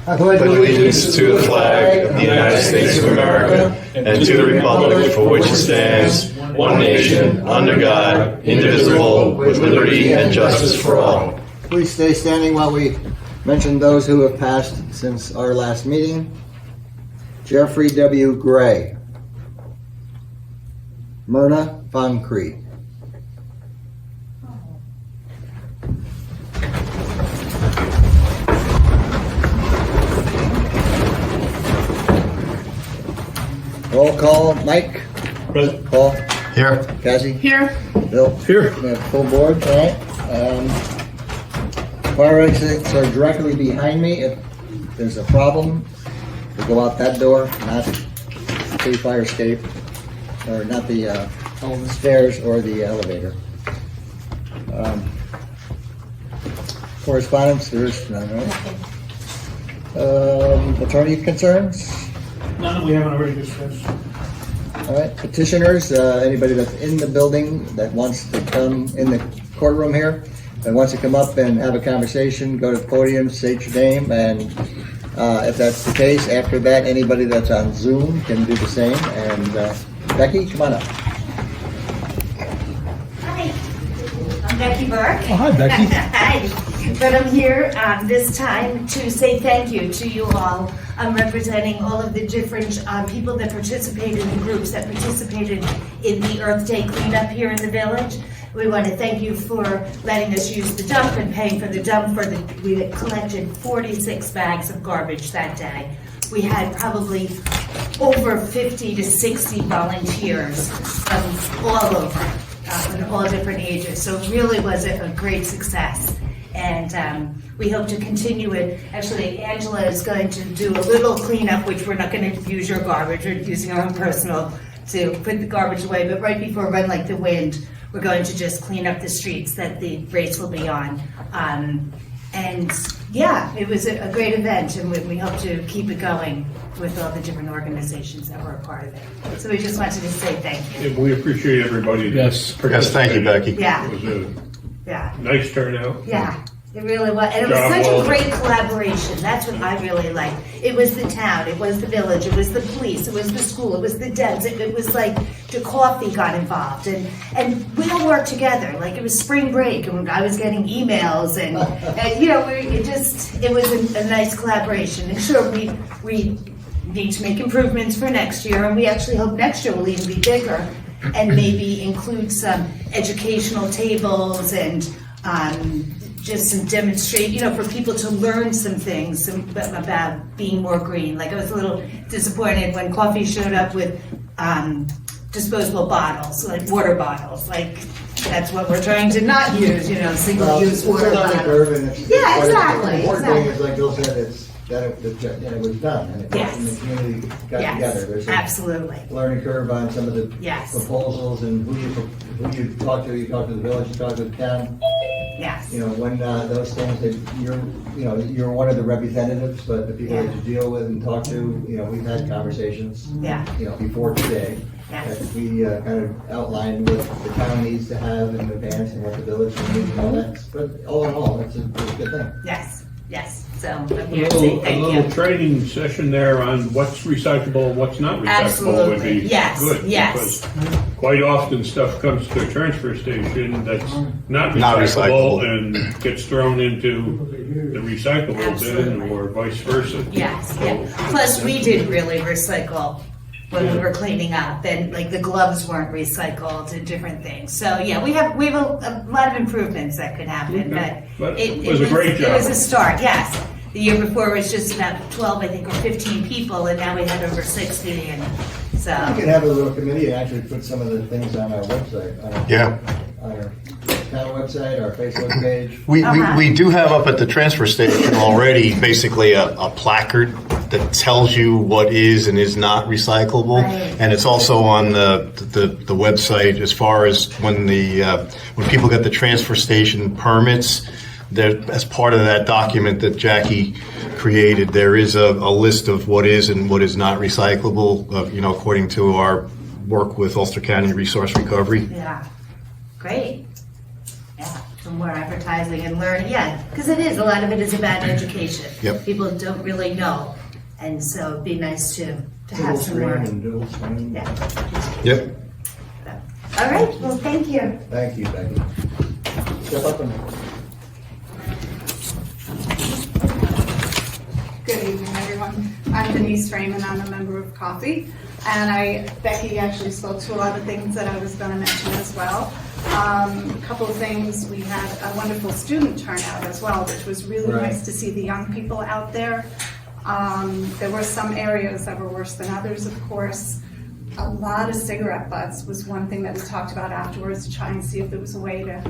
I pledge allegiance to the flag of the United States of America and to the republic for which it stands, one nation, under God, indivisible, with liberty and justice for all. Please stay standing while we mention those who have passed since our last meeting. Jeffrey W. Gray. Myrna Von Cree. Roll call. Mike. Present. Paul. Here. Cassie. Here. Bill. Here. We have full board. All right. Fire exits are directly behind me. If there's a problem, we go out that door, not the fire escape, or not the stairs or the elevator. Correspondence, there is none, right? Attorney concerns? None that we haven't already discussed. All right, petitioners, anybody that's in the building that wants to come in the courtroom here, that wants to come up and have a conversation, go to the podium, state your name, and if that's the case, after that, anybody that's on Zoom can do the same. And Becky, come on up. Hi, I'm Becky Burke. Oh, hi, Becky. Hi. But I'm here this time to say thank you to you all. I'm representing all of the different people that participated in groups that participated in the Earth Day cleanup here in the village. We want to thank you for letting us use the dump and paying for the dump. We collected 46 bags of garbage that day. We had probably over 50 to 60 volunteers from all over, in all different ages. So it really was a great success. And we hope to continue it. Actually, Angela is going to do a little cleanup, which we're not going to use your garbage. We're using our own personal to put the garbage away. But right before Run Like the Wind, we're going to just clean up the streets that the race will be on. And yeah, it was a great event, and we hope to keep it going with all the different organizations that were a part of it. So we just wanted to say thank you. And we appreciate everybody. Yes, thank you, Becky. Yeah, It was a yeah. nice turnout. Yeah, it really was. And it was Job such well a great collaboration. That's what I really liked. It was the town, it was the village, it was the police, it was the school, it was the Debs. It was like the coffee got involved. And we all worked together. Like it was spring break and I was getting emails and you know, it was a nice collaboration. And sure, we need to make improvements for next year, and we actually hope next year will even be bigger and maybe include some educational tables and just some demonstrate, you know, for people to learn some things about being more green. Like I was a little disappointed when coffee showed up with disposable bottles, like water bottles. Like that's what we're trying to not use, you know, single-use water bottles. Yeah, exactly. The important thing is, like Bill said, it was done, and the community got together. There's absolutely. a learning curve on some of the proposals and who you talk to. You talk to the village, you talk to the town. Yes. You know, when those things that you're one of the representatives, but the people that you deal with and talk to, you know, we've had conversations. Yeah. You know, before today. Yes. That we kind of outlined what the town needs to have in advance and what the village needs and all that. But all in all, it's a good thing. Yes. Yes. So I'm A here to say thank little you. training session there on what's recyclable and what's not recyclable would be Absolutely. Yes. good. Yes. Because quite often stuff comes to a transfer station that's not Not recyclable recyclable. and gets thrown into the recyclable bin Absolutely. or vice versa. Yes. Yeah. Plus, we did really recycle when we were cleaning up, and like the gloves weren't recycled and different things. So yeah, we have a lot of improvements that could happen, Okay. but But it was a great job. It was a start. Yes. The year before it was just about 12, I think, or 15 people, and now we had over 60, and so. We can have a little committee and actually put some of the things on our website. On our town website, our Facebook page. We do have up at the transfer station already basically a placard that tells you what is and is not recyclable, Right. and it's also on the website as far as when people get the transfer station permits. As part of that document that Jackie created, there is a list of what is and what is not recyclable, according to our work with Ulster County Resource Recovery. Yeah, great. Yeah, more advertising and learn, yeah, because it is, a lot of it is about education. Yep. People don't really know, and so it'd be nice to have Single some screen more. and dual screen. Yeah. Yep. All right, well, thank you. Thank you, Becky. Step up and. Good evening, everyone. I'm Denise Freeman. I'm a member of Coffee. And Becky actually spoke to a lot of things that I was going to mention as well. A couple of things, we had a wonderful student turnout as well, which was really Right. nice to see the young people out there. There were some areas that were worse than others, of course. A lot of cigarette butts was one thing that we talked about afterwards, to try and see if there was a way to,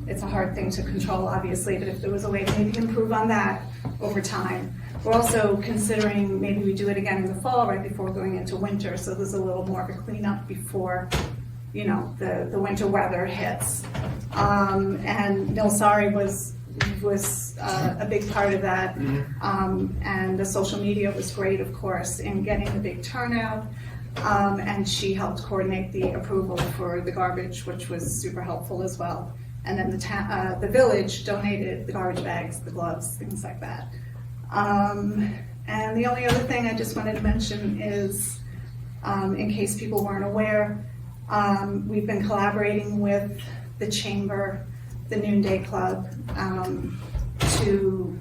it's a hard thing to control, obviously, but if there was a way to maybe improve on that over time. We're also considering maybe we do it again in the fall, right before going into winter, so there's a little more of a cleanup before, you know, the winter weather hits. And Milsari was a big part of that. And the social media was great, of course, in getting the big turnout. And she helped coordinate the approval for the garbage, which was super helpful as well. And then the village donated the garbage bags, the gloves, things like that. And the only other thing I just wanted to mention is, in case people weren't aware, we've been collaborating with the Chamber, the Noonday Club, to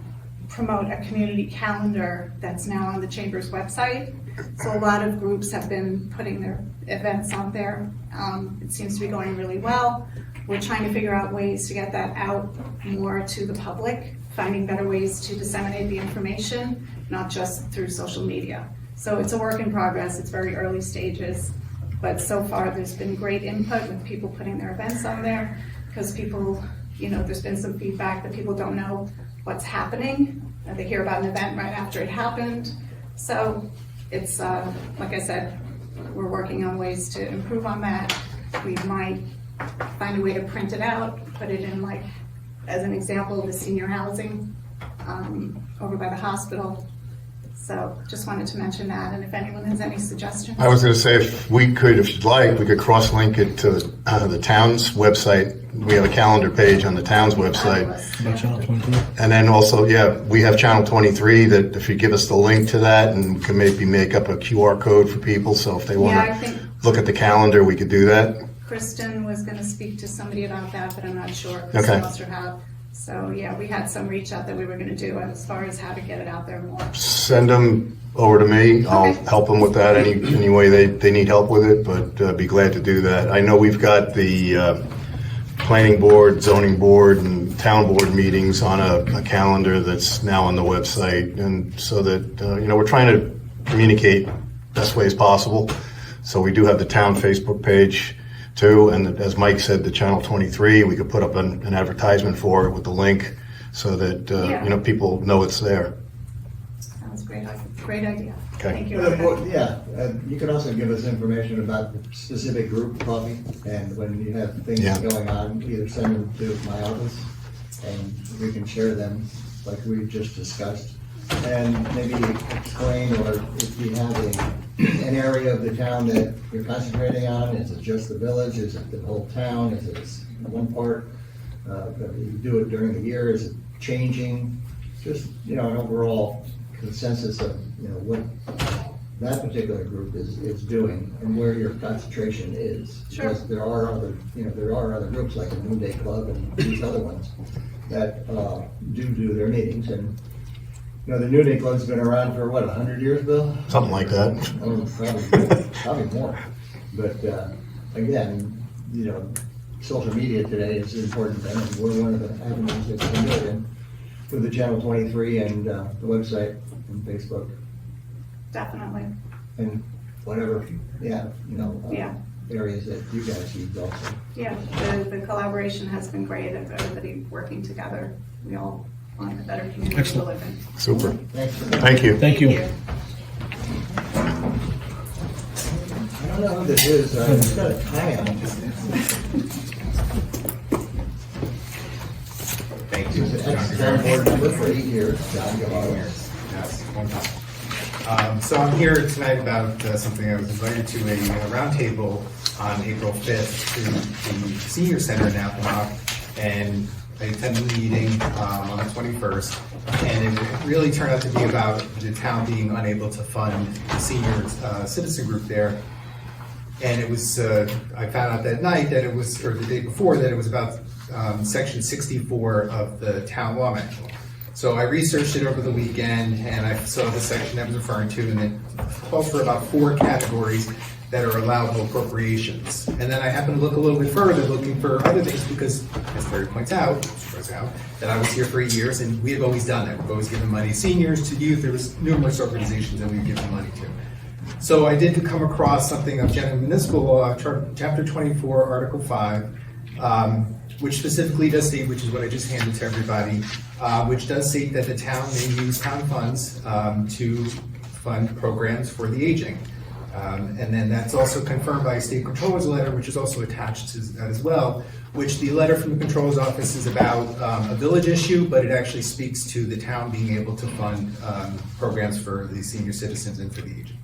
promote a community calendar that's now on the Chamber's website. So a lot of groups have been putting their events on there. It seems to be going really well. We're trying to figure out ways to get that out more to the public, finding better ways to disseminate the information, not just through social media. So it's a work in progress, it's very early stages, but so far there's been great input with people putting their events on there, because people, you know, there's been some feedback that people don't know what's happening. They hear about an event right after it happened. So it's, like I said, we're working on ways to improve on that. We might find a way to print it out, put it in, like, as an example, the senior housing over by the hospital. So just wanted to mention that, and if anyone has any suggestions. I was going to say, if you'd like, we could cross-link it to the town's website. We have a calendar page on the town's website. And then also, yeah, we have Channel 23, that if you give us the link to that, and we can maybe make up a QR code for people, so if they want Yeah, I to think look at the calendar, we could do that. Kristen was gonna speak to somebody about that, but I'm not sure. Okay. Kristen must have. So, yeah, we had some reach out that we were gonna do as far as how to get it out there more. Send them over to me. I'll Okay. help them with that any way they need help with it, but be glad to do that. I know we've got the planning board, zoning board, and town board meetings on a calendar that's now on the website, and so that, we're trying to communicate best ways possible. So we do have the town Facebook page too, and as Mike said, the Channel 23, we could put up an advertisement for it with the link, so that, Yeah. people know it's there. Sounds great, great idea. Okay. Thank you. Yeah, you can also give us information about the specific group coffee, and when you have things Yeah. going on, either send them to my office, and we can share them, like we just discussed. And maybe explain, or if you have an area of the town that you're concentrating on, is it just the village, is it the whole town, is it one part? You do it during the year, is it changing? Just, an overall consensus of, what that particular group is doing and where your concentration is. Sure. Because there are other groups like the Noonday Club and these other ones that do their meetings. And the Noonday Club's been around for 100 years, Bill? Something like that. Probably more. But again, social media today is an important thing, and we're one of the avenues that can do it in with the Channel 23 and the website and Facebook Definitely. and whatever, Yeah. areas that you guys use also. Yeah, the collaboration has been great, of everybody working together. We all want a better community to live in. Super. Thanks for Thank you. Thank you. I don't know who this is, it's got a tie on it. Thank you. He's an ex-town board member for 8 years, John Gallardo. Yes, one time. So I'm here tonight about something I was invited to a roundtable on April 5th to the Senior Center in Appomattox, and I attended the meeting on the 21st, and it really turned out to be about the town being unable to fund the senior citizen group there. And it was, I found out that night that it was, or the day before, that it was about section 64 of the town law manual. So I researched it over the weekend, and I saw the section that was referring to, and it calls for about 4 categories that are allowable appropriations. And then I happened to look a little bit further, looking for other things, because, as Terry points out, that I was here for 8 years, and we have always done that. We've always given money to seniors, to youth. There was numerous organizations that we've given money to. So I did come across something of General Municipal Law, Chapter 24, Article 5, which specifically does state, which is what I just handed to everybody, which does state that the town may use town funds to fund programs for the aging. And then that's also confirmed by a state controller's letter, which is also attached to that as well, which the letter from the controller's office is about a village issue, but it actually speaks to the town being able to fund programs for the senior citizens and for the aging.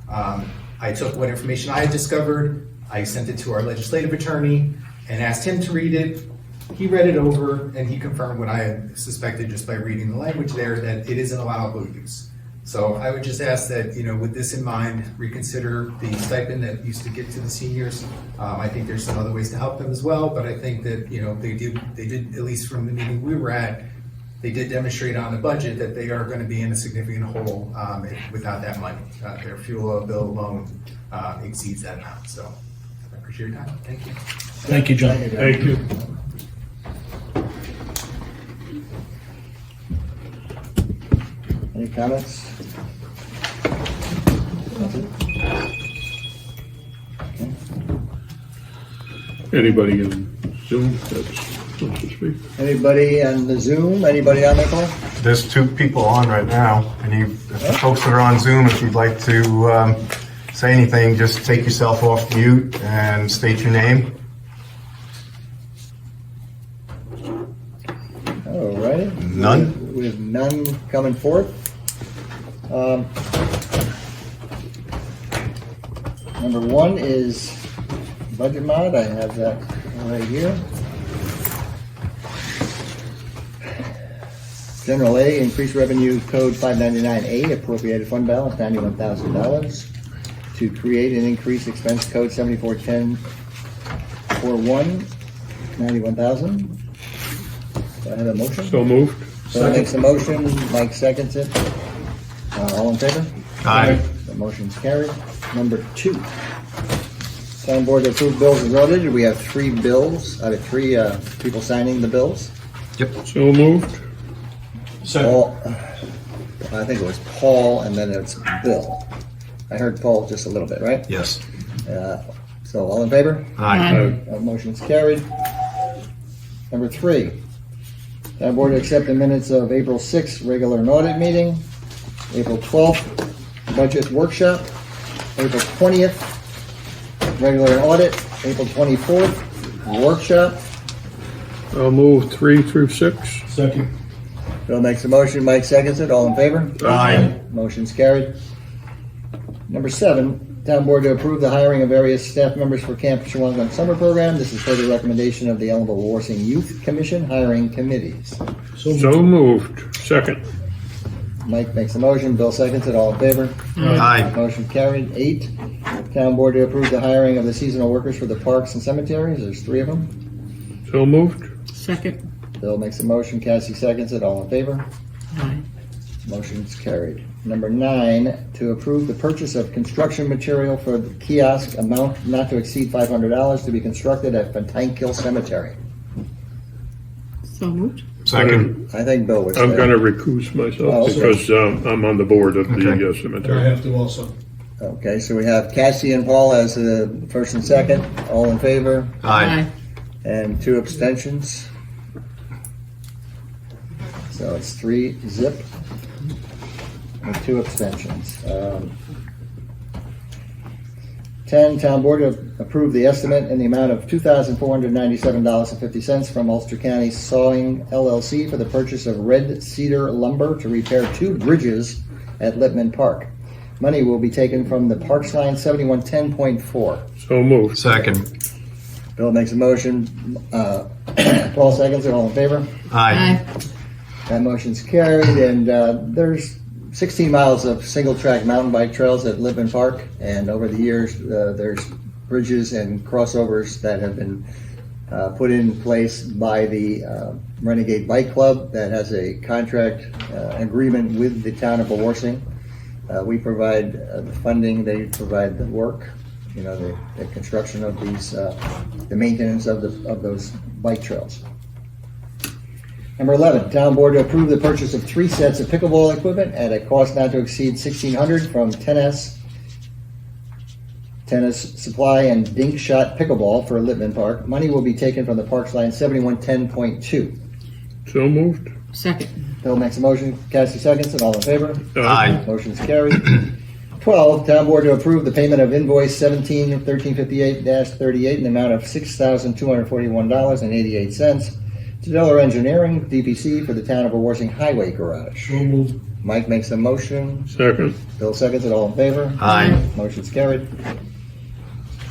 I took what information I had discovered, I sent it to our legislative attorney and asked him to read it. He read it over and he confirmed what I had suspected just by reading the language there, that it is an allowable use. So I would just ask that, with this in mind, reconsider the stipend that used to get to the seniors. I think there's some other ways to help them as well, but I think that, they did, at least from the meeting we were at, they did demonstrate on the budget that they are going to be in a significant hole without that money. Their fuel bill alone exceeds that amount. So I appreciate your time. Thank you. Thank you, John. Thank you. Any comments? Anybody in Zoom that's wants to speak? Anybody on the Zoom? Anybody on the call? There's 2 people on right now. If the folks that are on Zoom, if you'd like to say anything, just take yourself off mute and state your name. All right. None? We have none coming forth. Number 1 is budget mod. I have that right here. General A, increased revenue code 599A, appropriated fund balance $91,000 to create and increase expense code 741041, $91,000. Do I have a motion? So moved. So makes a motion, Mike seconds it. All in favor? Aye. The motion's carried. Number 2, town board to approve bills as audited. We have 3 bills out of 3 people signing the bills. So moved. Paul, I think it was Paul, and then it's Bill. I heard Paul just a little bit, right? Yes. So all in favor? Aye. Motion's carried. Number 3, town board to accept the minutes of April 6th, regular and audit meeting, April 12th, budget workshop, April 20th, regular and audit, April 24th, workshop. I'll move 3 through 6. Second. Bill makes a motion, Mike seconds it, all in favor? Aye. Motion's carried. Number 7, town board to approve the hiring of various staff members for Camp Shawangunk Summer Program. This is per the recommendation of the Ellenville Warsing Youth Commission hiring committees. So moved. Second. Mike makes a motion, Bill seconds it, all in favor? Aye. Motion carried. 8, town board to approve the hiring of the seasonal workers for the parks and cemeteries. There's 3 of them. So moved. Second. Bill makes a motion, Cassie seconds it, all in favor? Aye. Motion's carried. Number 9, to approve the purchase of construction material for the kiosk, amount not to exceed $500 to be constructed at Pentankill Cemetery. So moved. Second. I think Bill was I'm there. going to recuse myself Oh, because I'm on the board of the Okay. cemetery. I have to also. Okay, so we have Cassie and Paul as the first and second. All in favor? Aye. And 2 abstentions. So it's 3 zip and 2 abstentions. 10, town board to approve the estimate in the amount of $2,497.50 from Ulster County Sawing LLC for the purchase of red cedar lumber to repair 2 bridges at Lippman Park. Money will be taken from the Parks Line 7110.4. So moved. Second. Bill makes a motion, Paul seconds it, all in favor? Aye. That motion's carried, and there's 16 miles of single-track mountain bike trails at Lippman Park, and over the years, there's bridges and crossovers that have been put in place by the Renegade Bike Club that has a contract agreement with the town of Wawarsing. We provide the funding, they provide the work, you know, the construction of these, the maintenance of those bike trails. Number 11, town board to approve the purchase of 3 sets of pickleball equipment at a cost not to exceed $1,600 from Tennis Supply and Dink Shot Pickleball for Lippman Park. Money will be taken from the Parks Line 7110.2. So moved. Second. Bill makes a motion, Cassie seconds, and all in favor? Aye. Motion's carried. 12, town board to approve the payment of invoice 1358-38 in the amount of $6,241.88 to Delaware Engineering, DPC, for the town of Wawarsing Highway Garage. So moved. Mike makes a motion, Second. Bill seconds it, all in favor? Aye. Motion's carried.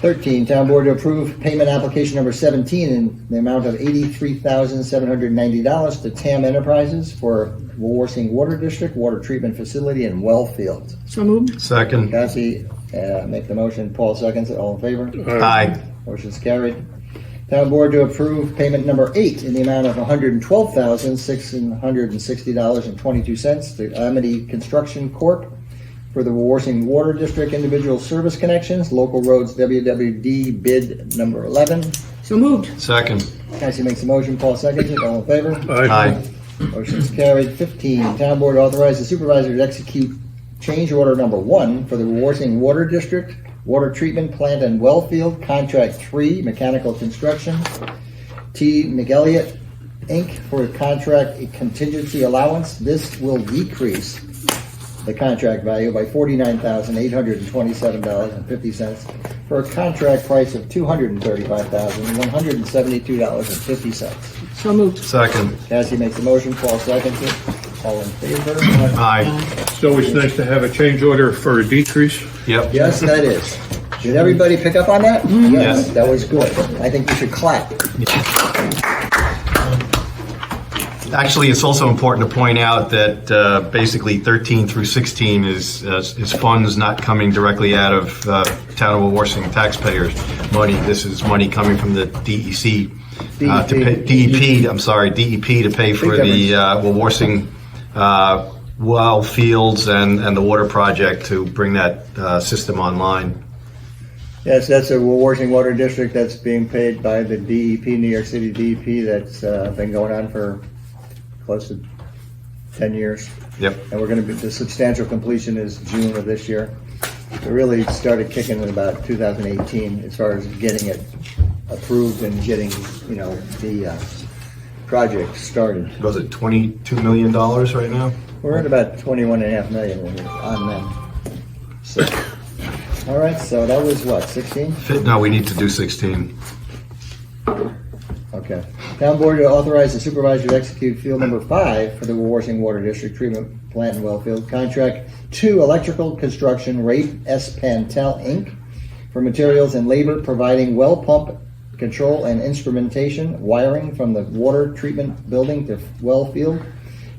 13, town board to approve payment application number 17 in the amount of $83,790 to TAM Enterprises for Wawarsing Water District Water Treatment Facility in Wellfield. So moved. Second. Cassie, make the motion, Paul seconds it, all in favor? Aye. Motion's carried. Town board to approve payment number 8 in the amount of $112,660.22 to Amity Construction Corp. for the Wawarsing Water District Individual Service Connections, Local Roads WWD bid number 11. So moved. Second. Cassie makes a motion, Paul seconds it, all in favor? Aye. Motion's carried. 15, town board authorize the supervisor to execute change order number 1 for the Wawarsing Water District Water Treatment Plant and Wellfield, Contract 3, Mechanical Construction, T. McElliott, Inc., for contract contingency allowance. This will decrease the contract value by $49,827.50 for a contract price of $235,172.50. So moved. Second. Cassie makes a motion, Paul seconds it. All in favor? Aye. It's always nice to have a change order for a decrease. Yep. Yes, that is. Did everybody pick up on that? Yes. Yes, that was good. I think we should clap. Actually, it's also important to point out that basically 13 through 16 is funds not coming directly out of town of Wawarsing taxpayers' money. This is money coming from the DEC, DEP to pay for the Wawarsing well fields and the water project to bring that system online. Yes, that's a Wawarsing Water District that's being paid by the DEP, New York City DEP, that's been going on for close to 10 years. Yep. And we're going to be, the substantial completion is June of this year. It really started kicking in about 2018 as far as getting it approved and getting, you know, the project started. Was it $22 million right now? We're at about 21.5 million on them. So, all right, so that was what, 16? No, we need to do 16. Okay. Town board to authorize the supervisor to execute field number 5 for the Wawarsing Water District Treatment Plant and Wellfield. Contract 2, electrical construction, Rape S. Pantel, Inc., for materials and labor providing well pump control and instrumentation, wiring from the water treatment building to Wellfield.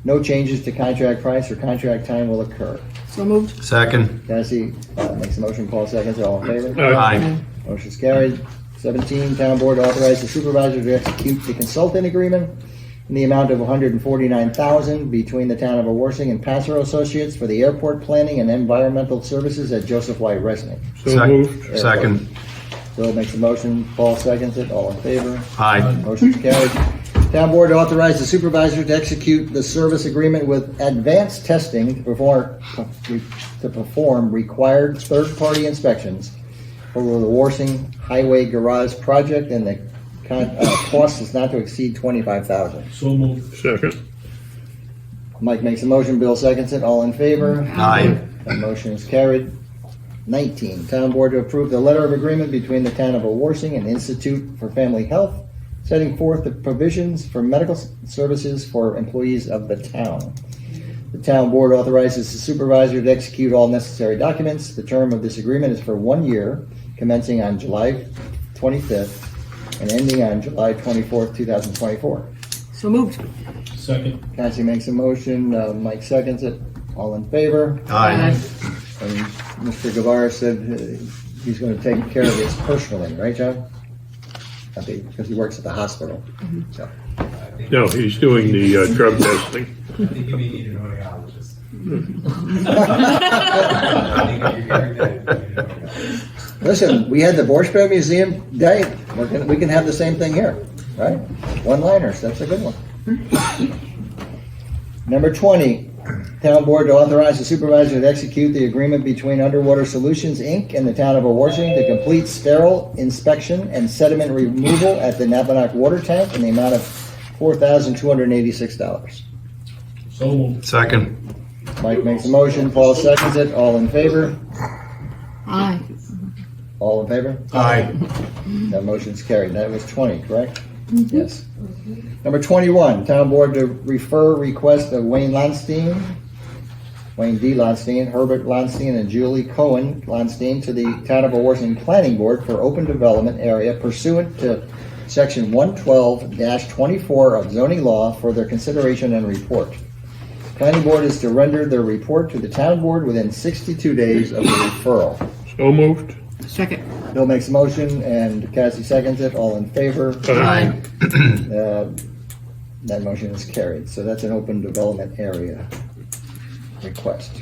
No changes to contract price or contract time will occur. So moved. Second. Cassie makes a motion, Paul seconds, all in favor? Aye. Motion's carried. 17, town board authorized the supervisor to execute the consultant agreement in the amount of $149,000 between the town of Wawarsing and Passero Associates for the airport planning and environmental services at Joseph White Resnick. So moved. Second. Bill makes a motion, Paul seconds it, all in favor? Aye. Motion's carried. Town board to authorize the supervisor to execute the service agreement with Advanced Testing to perform required third-party inspections for the Wawarsing Highway Garage project, and the cost is not to exceed $25,000. So moved. Second. Mike makes a motion, Bill seconds it, all in favor? Aye. That motion is carried. 19, town board to approve the letter of agreement between the town of Wawarsing and Institute for Family Health, setting forth the provisions for medical services for employees of the town. The town board authorizes the supervisor to execute all necessary documents. The term of this agreement is for 1 year, commencing on July 25th, and ending on July 24th, 2024. So moved. Second. Cassie makes a motion, Mike seconds it. All in favor? Aye. And Mr. Guevara said he's going to take care of this personally, right, John? Okay, because he works at the hospital. So, No, he's doing the drug testing. I think you may need an audiologist. I think you're hearing that. listen, we had the Borscht Museum Day. We can have the same thing here, right? One-liners, that's a good one. Number 20, Town Board to authorize the supervisor to execute the agreement between Underwater Solutions, Inc. and the Town of Owarsing to complete sterile inspection and sediment removal at the Napanock Water Tank in the amount of $4,286. So moved. Second. Mike makes a motion, Paul seconds it, all in favor? Aye. All in favor? Aye. That motion's carried. That was 20, correct? Yes. Number 21, Town Board to refer request of Wayne D. Lonstein, Herbert Lonstein, and Julie Cohen Lonstein to the Town of Owarsing Planning Board for open development area pursuant to Section 112-24 of zoning law for their consideration and report. Planning Board is to render their report to the Town Board within 62 days of the referral. So moved. Second. Bill makes a motion and Cassie seconds it. All in favor? Aye. That motion is carried. So that's an open development area request.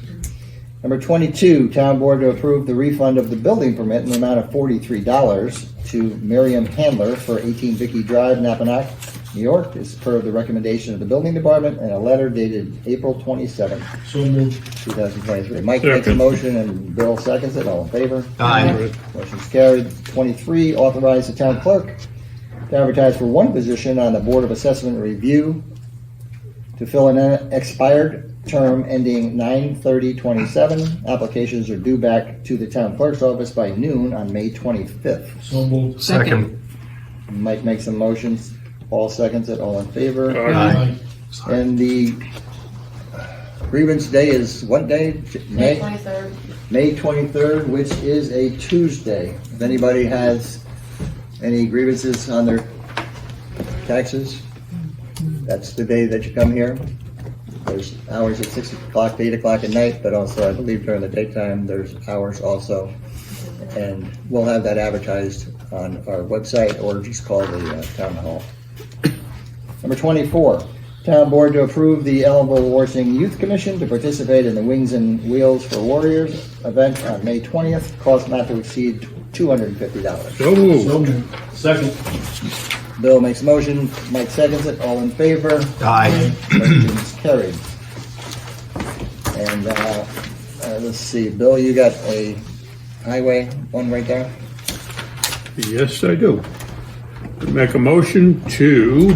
Number 22, Town Board to approve the refund of the building permit in the amount of $43 to Miriam Handler for 18 Vicky Drive, Napanock, New York. This is per the recommendation of the building department and a letter dated April 27, So moved. 2023. Mike makes a Second. motion and Bill seconds it. All in favor? Aye. Motion's carried. 23, authorize the town clerk to advertise for one position on the Board of Assessment Review to fill an expired term ending 9/30/27. Applications are due back to the town clerk's office by noon on May 25th. So moved. Second. Mike makes a motion. Paul seconds it. All in favor? Aye. And the grievance day is what day? May 23rd. May 23rd, which is a Tuesday. If anybody has any grievances on their taxes, that's the day that you come here. There's hours at 6 o'clock to 8 o'clock at night, but also I believe during the daytime, there's hours also. And we'll have that advertised on our website or just call the town hall. Number 24, Town Board to approve the Ellenville Owarsing Youth Commission to participate in the Wings and Wheels for Warriors event on May 20th, cost not to exceed $250. So moved. So moved. Second. Bill makes a motion, Mike seconds it, all in favor? Aye. Motion's carried. And, let's see, Bill, you got a highway one right there? Yes, I do. Make a motion to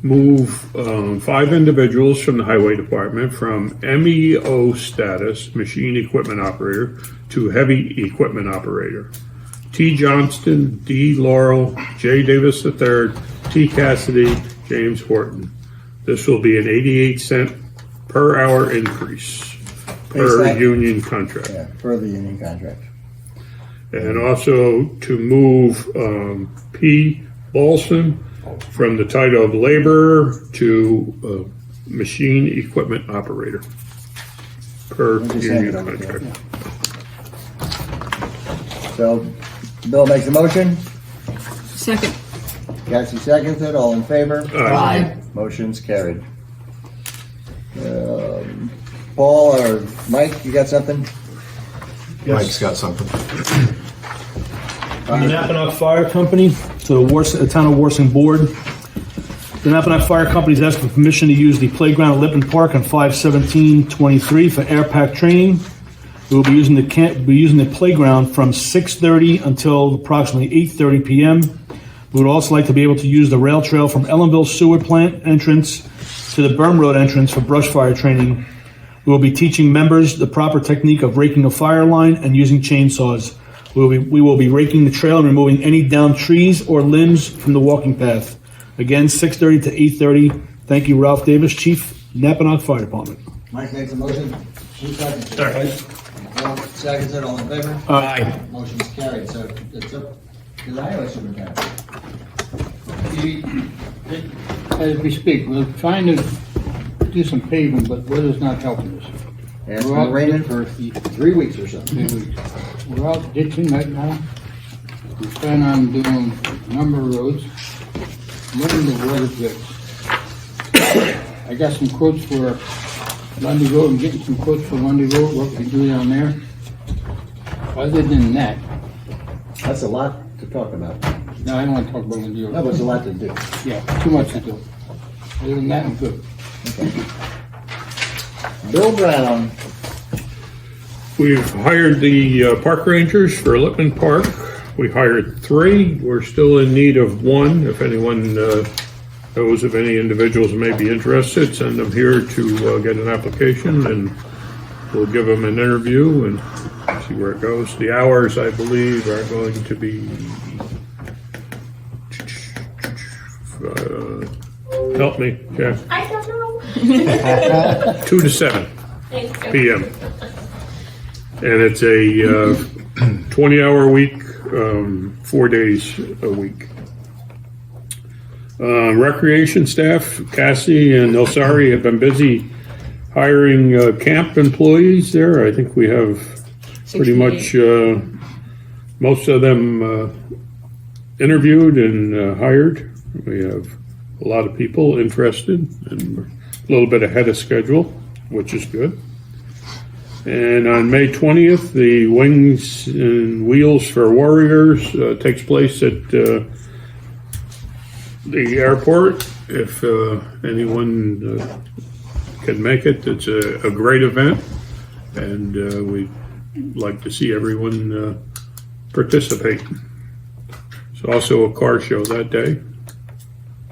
move 5 individuals from the Highway Department from MEO status, machine equipment operator, to heavy equipment operator. T. Johnston, D. Laurel, J. Davis III, T. Cassidy, James Horton. This will be an 88-cent per hour increase per Based on- union contract. Yeah, for the union contract. And also to move P. Balson from the title of laborer to machine equipment operator per We'll just hand it union over to contract. him. So, Bill makes a motion, Second. Cassie seconds it, all in favor? Aye. Motion's carried. Paul or Mike, you got something? Mike's got something. The Napanock Fire Company to the Town of Owarsing Board. The Napanock Fire Company is asking for permission to use the playground at Lippin Park on 5/17/23 for air pack training. We will be using the playground from 6:30 until approximately 8:30 p.m. We would also like to be able to use the rail trail from Ellenville Sewer Plant entrance to the Berm Road entrance for brush fire training. We will be teaching members the proper technique of raking a fire line and using chainsaws. We will be raking the trail and removing any downed trees or limbs from the walking path. Again, 6:30 to 8:30. Thank you, Ralph Davis, Chief, Napanock Fire Department. Mike makes a motion, who seconds it? Bill seconds it, all in favor? Aye. Motion's carried, so it's up to the highway superintendent. As we speak, we're trying to do some paving, but weather's not helping us. And it's been raining for 3 weeks or so. We're out ditching right now. We plan on doing a number of roads. Moving the water pits. I got some quotes for Lundy Road. I'm getting some quotes for Lundy Road, what we can do down there. Other than that, That's a lot to talk about. no, I don't want to talk about Lundy Road. No, but it's a lot to do. Yeah, too much to do. Other than that, I'm good. Bill Brown, We've hired the park rangers for Lippman Park. We hired 3. We're still in need of 1. If anyone knows of any individuals who may be interested, send them here to get an application, and we'll give them an interview and see where it goes. The hours, I believe, are going to be help me, Jeff. I don't know. 2 to 7 p.m. And it's a 20-hour week, 4 days a week. Recreation staff, Cassie and Elsari have been busy hiring camp employees there. I think we have pretty much most of them interviewed and hired. We have a lot of people interested, and we're a little bit ahead of schedule, which is good. And on May 20th, the Wings and Wheels for Warriors takes place at the airport. If anyone can make it, it's a great event, and we'd like to see everyone participate. There's also a car show that day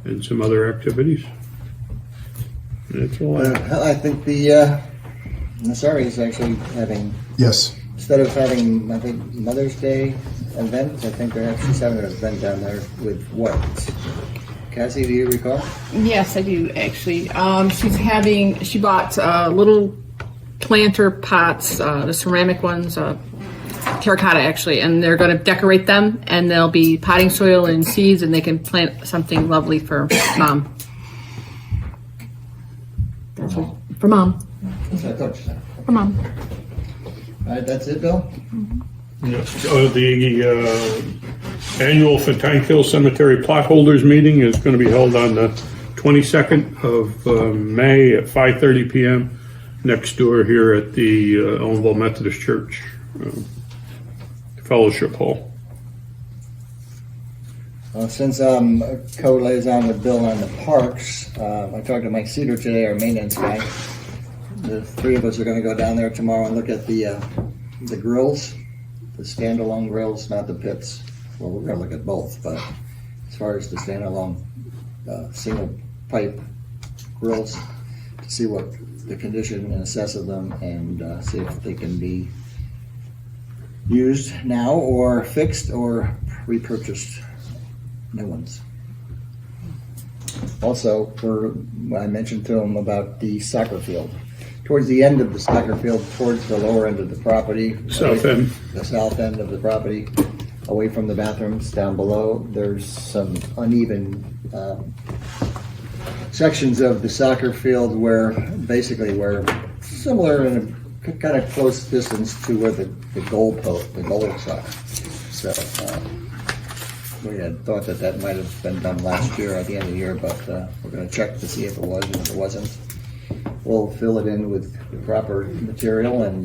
and some other activities. That's all I have. I think the Nasari is actually having, Yes. instead of having, I think, Mother's Day event, I think she's having an event down there with what? Cassie, do you recall? Yes, I do actually. She bought little planter pots, the ceramic ones, terracotta actually, and they're going to decorate them, and they'll be potting soil and seeds, and they can plant something lovely for mom. For mom. That's what I thought you said. For mom. All right, that's it, Bill? The annual Fontaine Hill Cemetery plot holders meeting is going to be held on the 22nd of May at 5:30 p.m. next door here at the Ellenville Methodist Church Fellowship Hall. Since I'm co-liaison with Bill on the parks, I talked to Mike Cedar today, our maintenance guy. The 3 of us are going to go down there tomorrow and look at the grills, the standalone grills, not the pits. Well, we're going to look at both, but as far as the standalone single pipe grills, to see what the condition and assess of them, and see if they can be used now or fixed or repurchased new ones. Also, I mentioned to him about the soccer field. Towards the end of the soccer field, towards the lower end of the property. South end. The south end of the property, away from the bathrooms, down below, there's some uneven sections of the soccer field where similar in a kind of close distance to where the goals are. So we had thought that might have been done last year at the end of the year, but we're going to check to see if it was, and if it wasn't, we'll fill it in with the proper material and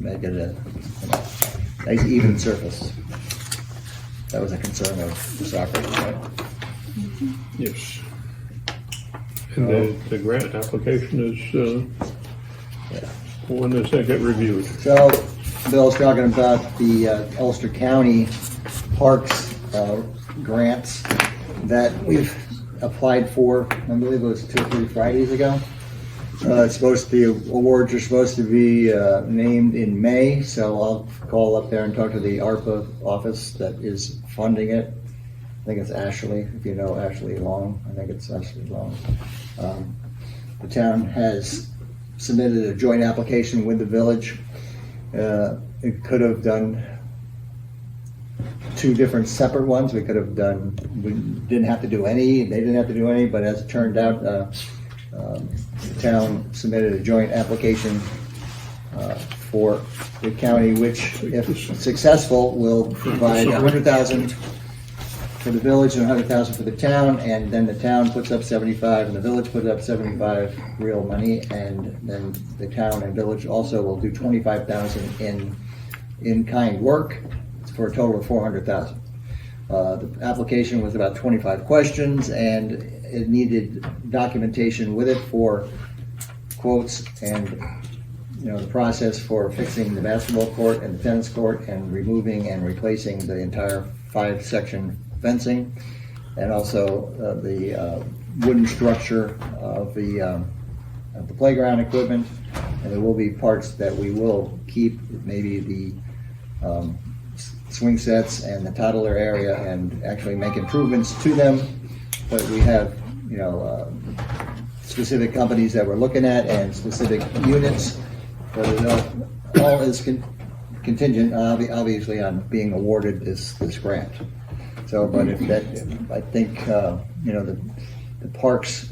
make it a nice even surface. That was a concern of the soccer, right? Yes. And the grant application is, when does that get reviewed? So, Bill's talking about the Ulster County Parks grants that we've applied for, I believe it was 2 or 3 Fridays ago. Awards are supposed to be named in May, so I'll call up there and talk to the ARPA office that is funding it. I think it's Ashley, if you know Ashley Long. I think it's Ashley Long. The town has submitted a joint application with the village It could have done 2 different separate ones. We didn't have to do any, they didn't have to do any, but as it turned out, the town submitted a joint application for the county, which, if successful, will provide $100,000 for the village and $100,000 for the town, and then the town puts up 75 and the village puts up 75 real money, and then the town and village also will do 25,000 in kind work for a total of 400,000. The application was about 25 questions, and it needed documentation with it for quotes and the process for fixing the basketball court and the tennis court and removing and replacing the entire 5-section fencing, and also the wooden structure of the playground equipment. And there will be parts that we will keep, maybe the swing sets and the toddler area, and actually make improvements to them. But we have specific companies that we're looking at and specific units, but it all is contingent, obviously, on being awarded this grant. So, but I think the Parks,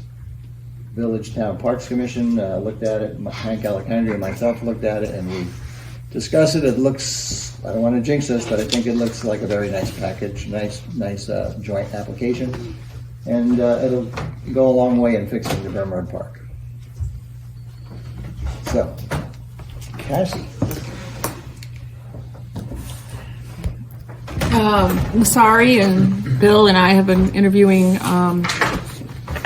Village Town Parks Commission looked at it. Hank Alexander and myself looked at it, and we discussed it. It looks, I don't want to jinx this, but I think it looks like a very nice package, nice joint application, and it'll go a long way in fixing the Bernard Park. So, Cassie. Masari and Bill and I have been interviewing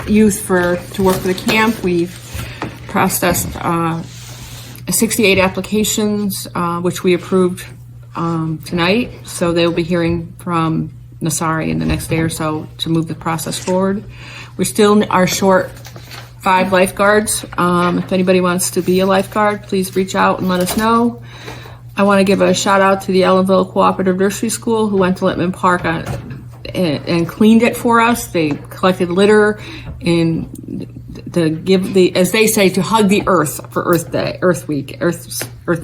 youth to work for the camp. We've processed 68 applications, which we approved tonight. So they'll be hearing from Masari in the next day or so to move the process forward. We still are short 5 lifeguards. If anybody wants to be a lifeguard, please reach out and let us know. I want to give a shout out to the Ellenville Cooperative Nursery School, who went to Littman Park and cleaned it for us. They collected litter and to give as they say, to hug the earth for Earth Day, Earth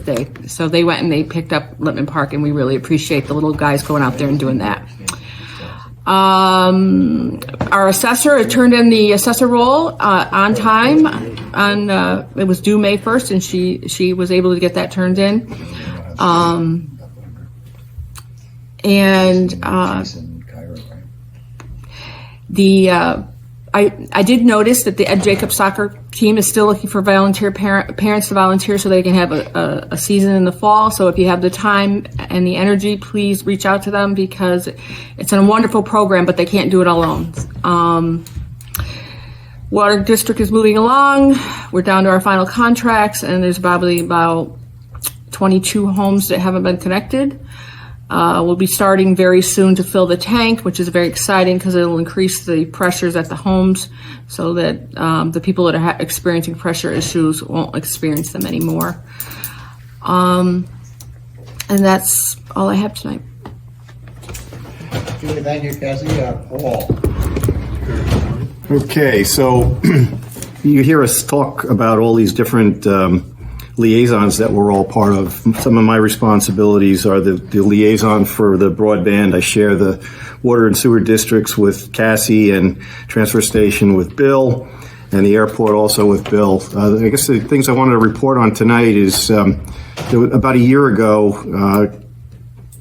Day. So they went and they picked up Littman Park, and we really appreciate the little guys going out there and doing that. Our assessor turned in the assessor roll on time. It was due May 1st, and she was able to get that turned in. I did notice that the Ed Jacobs soccer team is still looking for volunteer parents to volunteer so they can have a season in the fall. So if you have the time and the energy, please reach out to them, because it's a wonderful program, but they can't do it alone. Water District is moving along. We're down to our final contracts, and there's probably about 22 homes that haven't been connected. We'll be starting very soon to fill the tank, which is very exciting because it'll increase the pressures at the homes so that the people that are experiencing pressure issues won't experience them anymore. And that's all I have tonight. Thank you, Cassie. Paul. Okay, so you hear us talk about all these different liaisons that we're all part of. Some of my responsibilities are the liaison for the broadband. I share the water and sewer districts with Cassie, and transfer station with Bill, and the airport also with Bill. I guess the things I wanted to report on tonight is about a year ago,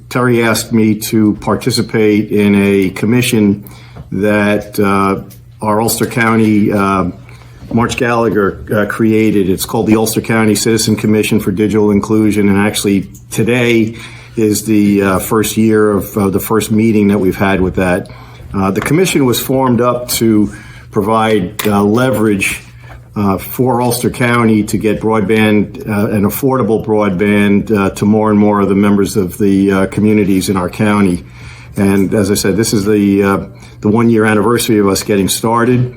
Terry asked me to participate in a commission that our Ulster County March Gallagher created. It's called the Ulster County Citizen Commission for Digital Inclusion, and actually today is the first year of the first meeting that we've had with that. The commission was formed up to provide leverage for Ulster County to get broadband and affordable broadband to more and more of the members of the communities in our county. And as I said, this is the 1 year anniversary of us getting started.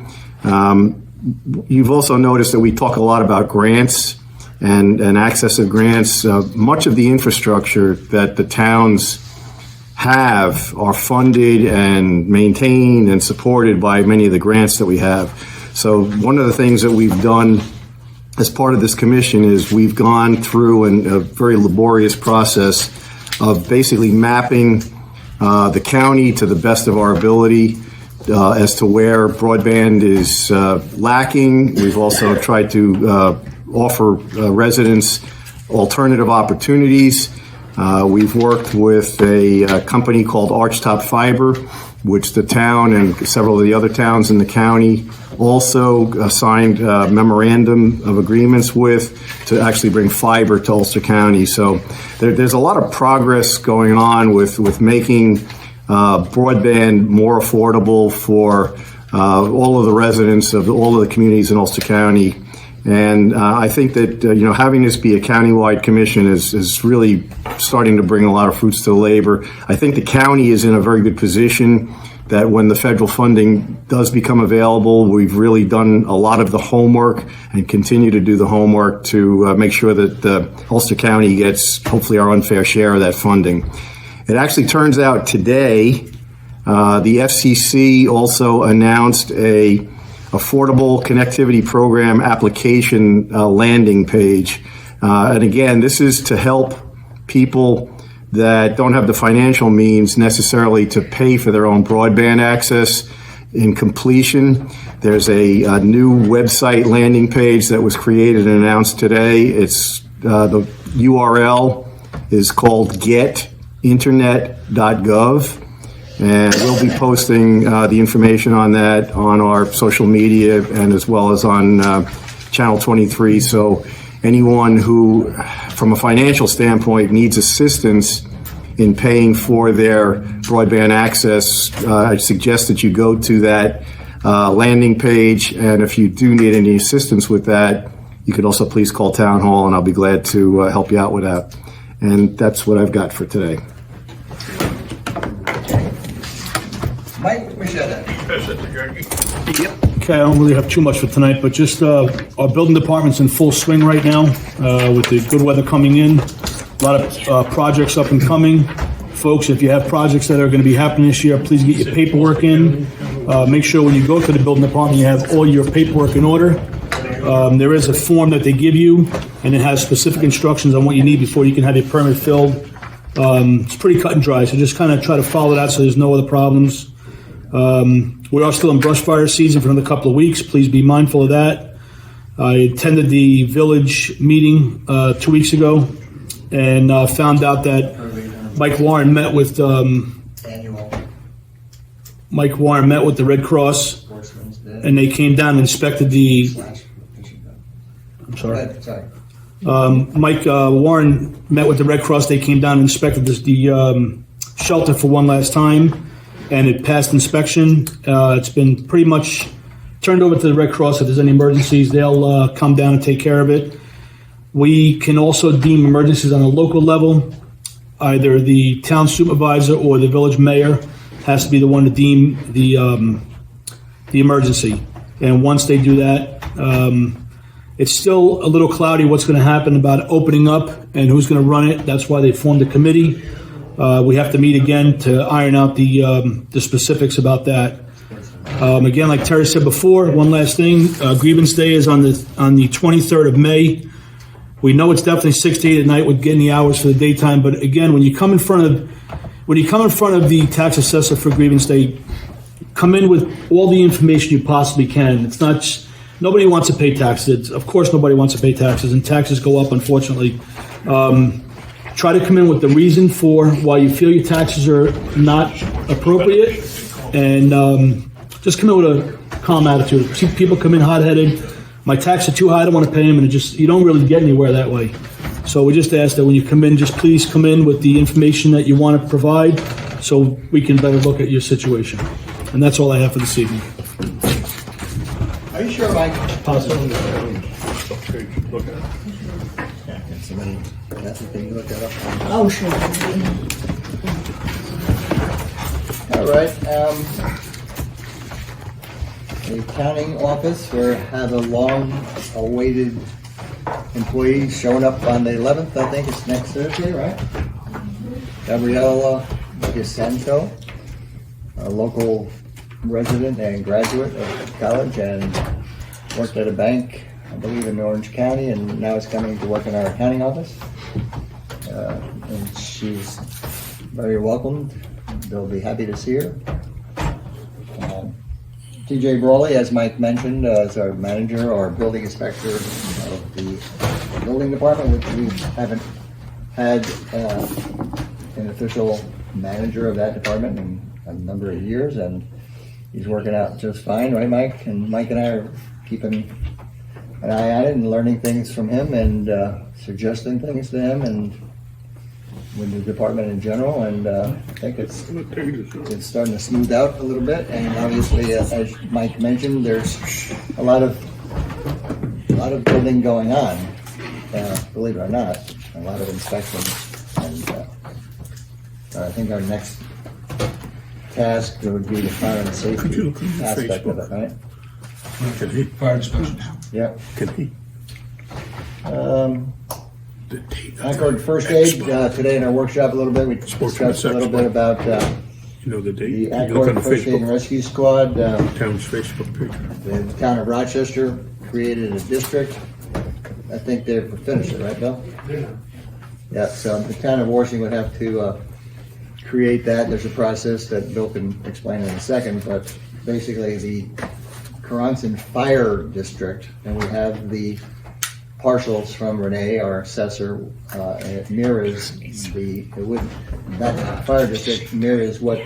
You've also noticed that we talk a lot about grants and access of grants. Much of the infrastructure that the towns have are funded and maintained and supported by many of the grants that we have. So one of the things that we've done as part of this commission is we've gone through a very laborious process of basically mapping the county to the best of our ability as to where broadband is lacking. We've also tried to offer residents alternative opportunities. We've worked with a company called Archtop Fiber, which the town and several of the other towns in the county also signed memorandum of agreements with to actually bring fiber to Ulster County. So there's a lot of progress going on with making broadband more affordable for all of the residents of all of the communities in Ulster County. And I think that having this be a countywide commission is really starting to bring a lot of fruits to the labor. I think the county is in a very good position that when the federal funding does become available, we've really done a lot of the homework and continue to do the homework to make sure that Ulster County gets hopefully our unfair share of that funding. It actually turns out today, the FCC also announced a Affordable Connectivity Program application landing page. And again, this is to help people that don't have the financial means necessarily to pay for their own broadband access. In completion, there's a new website landing page that was created and announced today. It's the URL is called getinternet.gov. And we'll be posting the information on that on our social media and as well as on Channel 23. So anyone who, from a financial standpoint, needs assistance in paying for their broadband access, I suggest that you go to that landing page. And if you do need any assistance with that, you could also please call Town Hall, and I'll be glad to help you out with that. And that's what I've got for today. Mike Machetta. Okay, I don't really have too much for tonight, but just our building department's in full swing right now with the good weather coming in. A lot of projects up and coming. Folks, if you have projects that are going to be happening this year, please get your paperwork in. Make sure when you go to the building department, you have all your paperwork in order. There is a form that they give you, and it has specific instructions on what you need before you can have your permit filled. It's pretty cut and dry, so just kind of try to follow that so there's no other problems. We are still in brush fire season for another couple of weeks. Please be mindful of that. I attended the village meeting 2 weeks ago and found out that Mike Warren met with the Red Cross, and they came down and inspected the. I'm sorry. Mike Warren met with the Red Cross. They came down and inspected the shelter for one last time, and it passed inspection. It's been pretty much turned over to the Red Cross. If there's any emergencies, they'll come down and take care of it. We can also deem emergencies on a local level. Either the town supervisor or the village mayor has to be the one to deem the emergency. And once they do that, it's still a little cloudy what's going to happen about opening up and who's going to run it. That's why they formed a committee. We have to meet again to iron out the specifics about that. Again, like Terry said before, one last thing: Grievance Day is on the 23rd of May. We know it's definitely 6 to 8 at night with getting the hours for the daytime. But again, when you come in front of the tax assessor for Grievance Day, come in with all the information you possibly can. It's not just, nobody wants to pay taxes. Of course, nobody wants to pay taxes, and taxes go up, unfortunately. Try to come in with the reason for why you feel your taxes are not appropriate, and just come in with a calm attitude. See people come in hot-headed. My taxes are too high, I don't want to pay them, and you don't really get anywhere that way. So we just ask that when you come in, just please come in with the information that you want to provide so we can better look at your situation. And that's all I have for this evening. Are you sure, Mike? Possible. Somebody, Kathy, can you look that up? Oh, sure. All right. The accounting office, we have a long-awaited employee showing up on the 11th. I think it's next Thursday, right? Gabriella DeSanto, a local resident and graduate of college, and worked at a bank I believe in Orange County, and now is coming to work in our accounting office. And she's very welcomed. They'll be happy to see her. TJ Brawley, as Mike mentioned, is our manager or building inspector of the building department, which we haven't had an official manager of that department in a number of years, and he's working out just fine, right, Mike? And Mike and I are keeping an eye on it and learning things from him and suggesting things to him and with the department in general, and I think it's starting to smooth out a little bit. And obviously, as Mike mentioned, there's a lot of building going on. Believe it or not, a lot of inspections, and I think our next task would be the fire and safety aspect of it, right? Fire inspection. Yep. Can he? Concord First Aid, today in our workshop a little bit, we discussed a little bit about You know the date? the You look on Concord the First Aid and Facebook, Rescue Squad. town's Facebook page. The town of Rochester created a district. I think they're finished it, right, Bill? Yeah, so the town of Washington would have to create that. There's a process that Bill can explain in a second, but basically the Caronson Fire District, and we have the partials from Renee, our assessor, and it mirrors that fire district mirrors what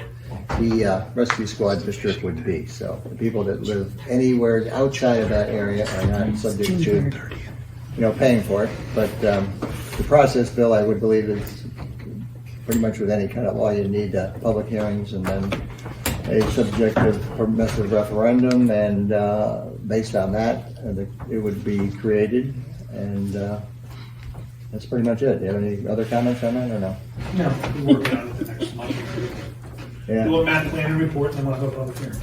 the rescue squad district would be. So the people that live anywhere outside of that area are not subject to, paying for it. But the process, Bill, I would believe is pretty much with any kind of law, you need public hearings and then a subjective permissive referendum, and based on that, it would be created. And that's pretty much it. Do you have any other comments on that or no? No, we're working on it the next month. Yeah. Do a math plan and report, and then we'll go public hearing.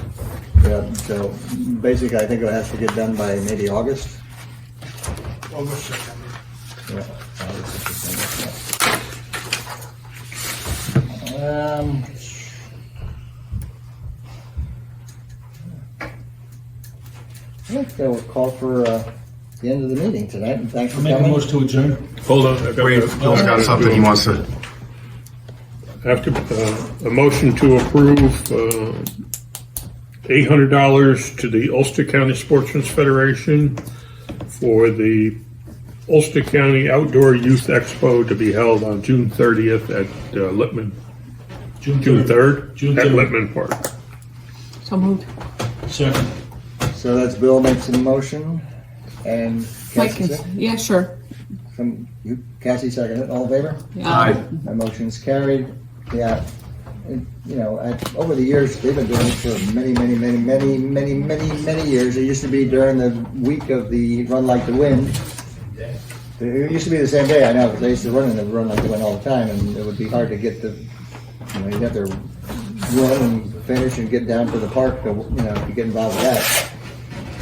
Yeah, so basically, I think it has to get done by maybe August. August, September. Yeah, August or September. I think that will call for the end of the meeting tonight, and thanks for Make a coming. motion to adjourn. Hold on. I got- Wait, Bill's got something he wants to. After, a motion to approve, $800 to the Ulster County Sportsman's Federation for the Ulster County Outdoor Youth Expo to be held on June 30th at Lippman. June 3rd? June At 3rd. Lippman Park. So moved. Second. So that's Bill makes a motion, and Mike Cassie, can, yeah, sure. Cassie seconded. All in favor? My motion's carried. Yeah, over the years, they've been doing it for many years. It used to be during the week of the Run Like the Wind. It used to be the same day, I know, because they used to run Like the Wind all the time, and it would be hard to get you'd have to run and finish and get down to the park to get involved with that,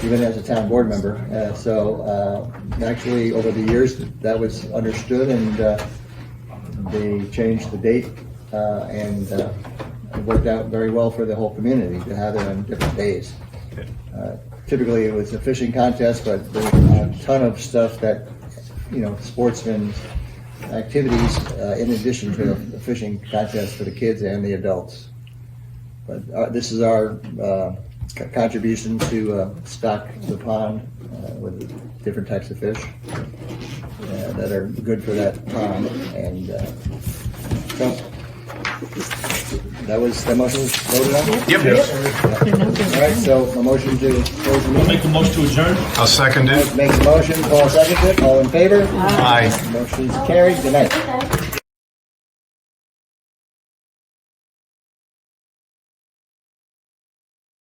even as a town board member. Actually, over the years, that was understood, and they changed the date, and it worked out very well for the whole community to have it on different days. Typically, it was a fishing contest, but there's a ton of stuff that, sportsmen's activities in addition to the fishing contest for the kids and the adults. But this is our contribution to stock the pond with different types of fish that are good for that pond. And so that motion was voted on? Yep. All right, so a motion to close the meeting. Make a motion to adjourn. I'll second it. Make the motion, Paul seconds it, all in favor? Aye. Motion's carried, good night.